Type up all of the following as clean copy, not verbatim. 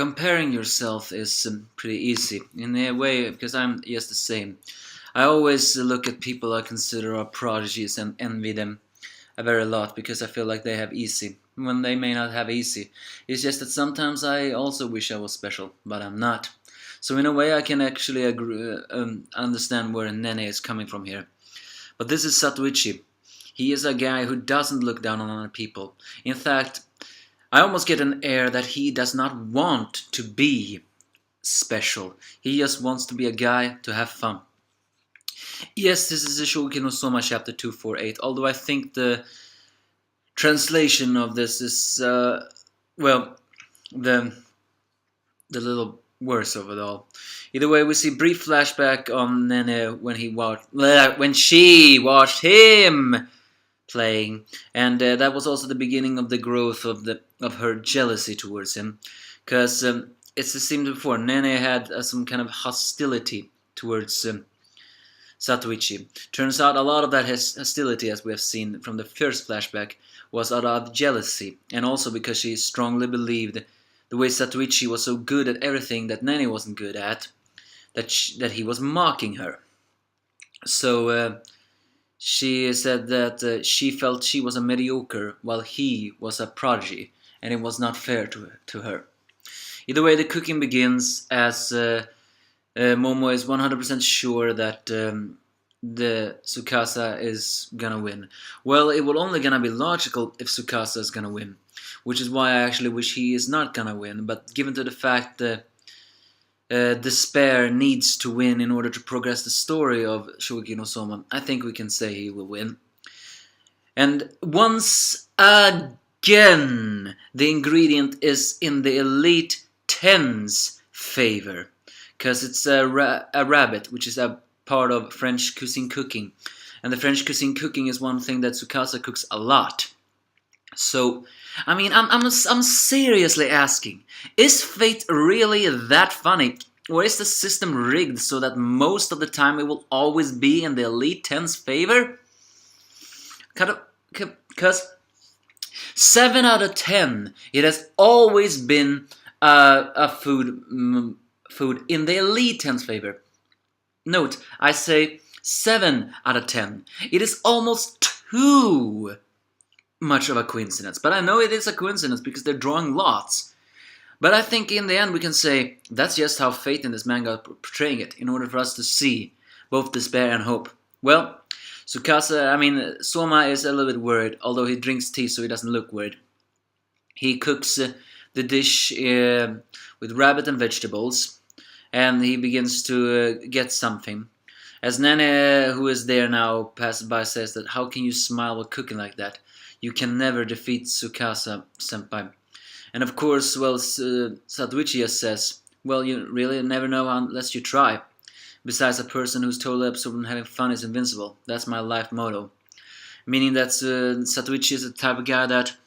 comparing yourself is pretty easy in a way, because I'm just the same. I always look at people I consider are prodigies and envy them a very lot because I feel like they have easy when they may not have easy. It's just that sometimes I also wish I was special, but I'm not. So in a way I can actually understand where Nene is coming from here. But this is Satoshi. He is a guy who doesn't look down on other people. In fact, I almost get an air that he does not want to be special. He just wants to be a guy to have fun. Yes, this is a Shokugeki no Soma chapter 248, although I think the translation of this is, well, the little worse of it all. Either way, we see brief flashback on Nene when she watched him playing, and that was also the beginning of the growth of her jealousy towards him, because it's the same before. Nene had some kind of hostility towards Satoshi. Turns out a lot of that hostility, as we have seen from the first flashback, was out of jealousy, and also because she strongly believed the way Satoshi was so good at everything that Nene wasn't good at, that he was mocking her. So she said that she felt she was a mediocre while he was a prodigy, and it was not fair to her. Either way, the cooking begins as Momo is 100% sure that the Tsukasa is gonna win. Well, it will only gonna be logical if Tsukasa is gonna win, which is why I actually wish he is not gonna win. But given to the fact that despair needs to win in order to progress the story of Shokugeki no Soma, I think we can say he will win. And once again, the ingredient is in the Elite 10's favor, because it's a rabbit, which is a part of French cuisine cooking, and the French cuisine cooking is one thing that Tsukasa cooks a lot. So, I mean, I'm seriously asking, is fate really that funny, or is the system rigged so that most of the time it will always be in the Elite 10's favor? Because 7 out of 10, it has always been a food in the Elite 10's favor. Note, I say 7 out of 10. It is almost too much of a coincidence. But I know it is a coincidence because they're drawing lots. But I think in the end we can say that's just how fate in this manga is portraying it, in order for us to see both despair and hope. Well, Soma is a little bit worried, although he drinks tea so he doesn't look worried. He cooks the dish with rabbit and vegetables, and he begins to get something. As Nene, who is there now, passes by, says that, "How can you smile while cooking like that? You can never defeat Tsukasa, senpai." And of course, well, Satoshi says, "Well, you really never know unless you try. Besides, a person who's totally absorbed in having fun is invincible. That's my life motto." Meaning that Satoshi is the type of guy that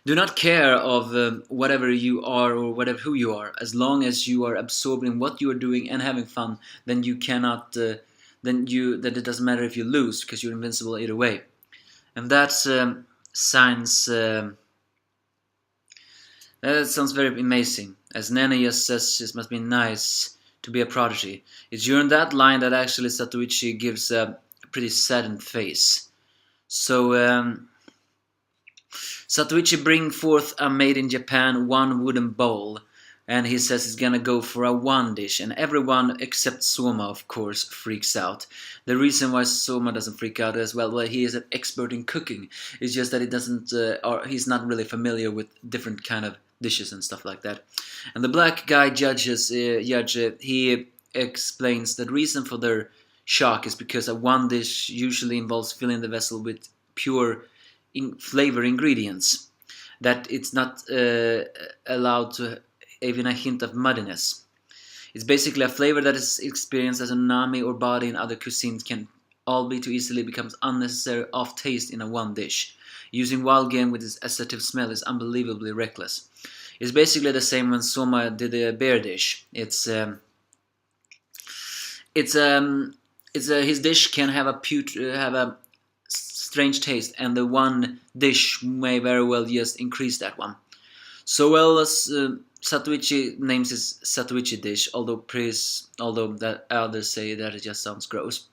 do not care of whatever you are or who you are. As long as you are absorbed in what you are doing and having fun, then you cannot. That it doesn't matter if you lose, because you're invincible either way. And that sounds very amazing. As Nene just says, it must be nice to be a prodigy. It's during that line that actually Satoshi gives a pretty saddened face. So Satoshi brings forth a made in Japan one wooden bowl, and he says he's gonna go for a one dish, and everyone except Soma, of course, freaks out. The reason why Soma doesn't freak out as well, he is an expert in cooking. It's just that he doesn't, or he's not really familiar with different kind of dishes and stuff like that. And the black guy judge, he explains that the reason for their shock is because a one dish usually involves filling the vessel with pure flavor ingredients, that it's not allowed to even a hint of muddiness. It's basically a flavor that is experienced as umami or body in other cuisines can all be too easily becomes unnecessary off taste in a one dish. Using wild game with its assertive smell is unbelievably reckless. It's basically the same when Soma did a bear dish. His dish can have a strange taste, and the one dish may very well just increase that one. So well, Satoichi names his Satoichi dish, although that others say that it just sounds gross.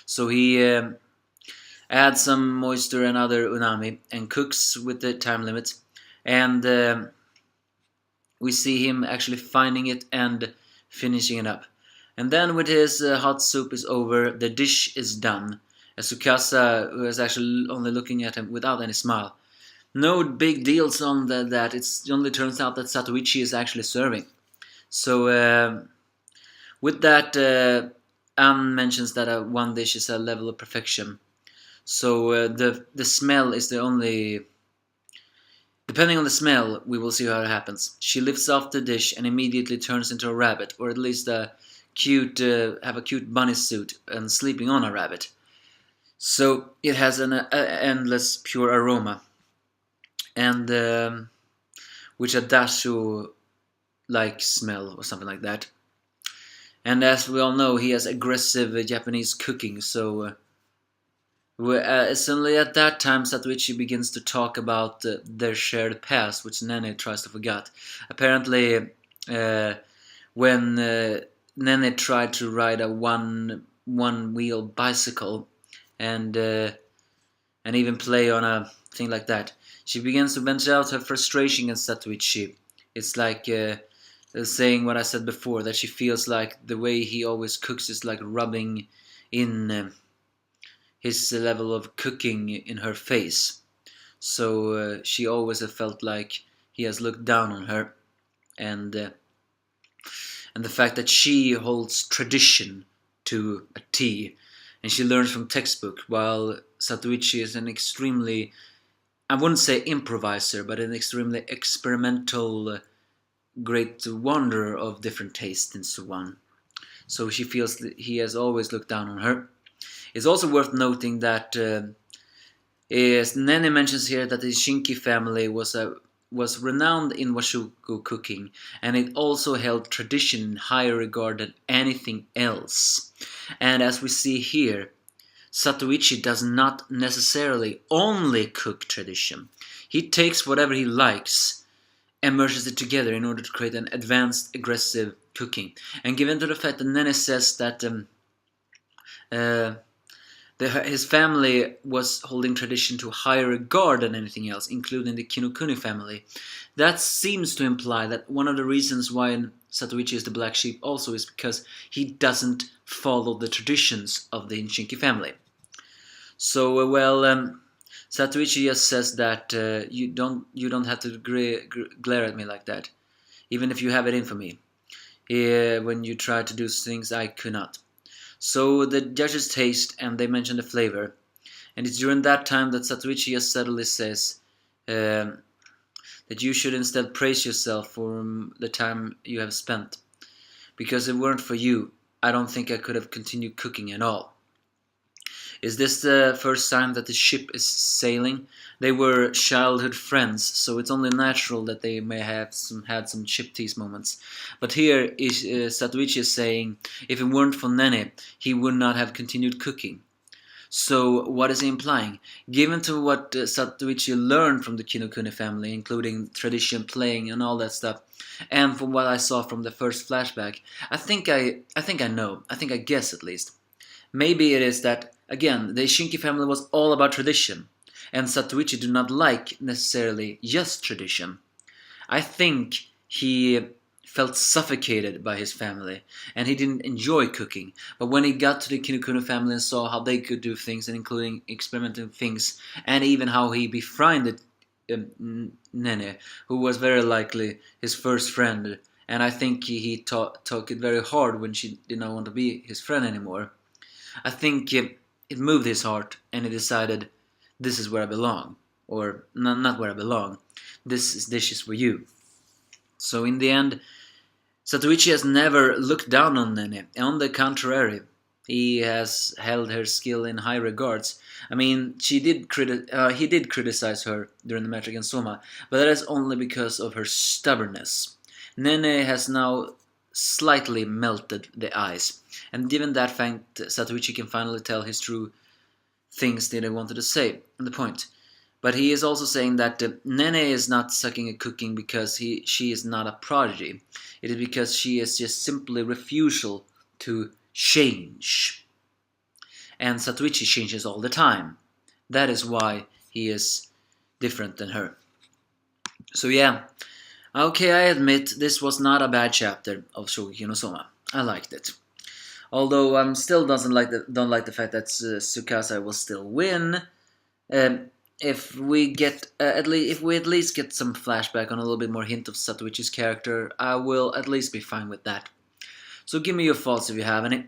So he adds some moisture and other unami and cooks with the time limit. And we see him actually finding it and finishing it up. And then with his hot soup is over, the dish is done. As Tsukasa, who is actually only looking at him without any smile. No big deals on that. It only turns out that Satoichi is actually serving. So with that, Anne mentions that one dish is a level of perfection. So the smell is the only. Depending on the smell, we will see how it happens. She lifts off the dish and immediately turns into a rabbit, or at least have a cute bunny suit and sleeping on a rabbit. So it has an endless pure aroma, and which a dashu like smell or something like that. And as we all know, he has aggressive Japanese cooking, so suddenly at that time Satoichi begins to talk about their shared past, which Nene tries to forget. Apparently, when Nene tried to ride a one-wheel bicycle and even play on a thing like that, she begins to vent out her frustration against Satoichi. It's like saying what I said before, that she feels like the way he always cooks is like rubbing in his level of cooking in her face. So she always have felt like he has looked down on her, and the fact that she holds tradition to a T, and she learns from textbook, while Satoichi is an extremely, I wouldn't say improviser, but an extremely experimental, great wanderer of different tastes and so on. So she feels that he has always looked down on her. It's also worth noting that Nene mentions here that the Shinki family was renowned in washuku cooking, and it also held tradition in higher regard than anything else. And as we see here, Satoichi does not necessarily only cook tradition. He takes whatever he likes and merges it together in order to create an advanced, aggressive cooking. And given to the fact that Nene says that his family was holding tradition to higher regard than anything else, including the Kinokuni family, that seems to imply that one of the reasons why Satoichi is the black sheep also is because he doesn't follow the traditions of the Shinki family. So, Satoichi just says that you don't have to glare at me like that, even if you have it in for me. When you try to do things I could not. So the judges taste and they mention the flavor, and it's during that time that Satoichi just subtly says that you should instead praise yourself for the time you have spent, because if it weren't for you, I don't think I could have continued cooking at all. Is this the first time that the ship is sailing? They were childhood friends, so it's only natural that they may have had some ship tease moments. But here Satoichi is saying, if it weren't for Nene, he would not have continued cooking. So what is he implying? Given to what Satoichi learned from the Kinokuni family, including tradition, playing, and all that stuff, and from what I saw from the first flashback, I think I know. I think I guess at least. Maybe it is that, again, the Shinki family was all about tradition, and Satoichi do not like necessarily just tradition. I think he felt suffocated by his family, and he didn't enjoy cooking. But when he got to the Kinokuni family and saw how they could do things, and including experimenting things, and even how he befriended Nene, who was very likely his first friend, and I think he took it very hard when she did not want to be his friend anymore. I think it moved his heart, and he decided, this is where I belong. Or, not where I belong. This dish is for you. So in the end, Satoichi has never looked down on Nene. On the contrary, he has held her skill in high regards. I mean, he did criticize her during the match against Soma, but that is only because of her stubbornness. Nene has now slightly melted the ice, and given that fact, Satoichi can finally tell his true things that he wanted to say, and the point. But he is also saying that Nene is not sucking a cooking because she is not a prodigy. It is because she is just simply refusal to change. And Satoshi changes all the time. That is why he is different than her. So yeah, okay, I admit this was not a bad chapter of Shokugeki no Soma. I liked it. Although I still don't like the fact that Tsukasa will still win. If we get at least get some flashback on a little bit more hint of Satoshi's character, I will at least be fine with that. So give me your thoughts if you have any.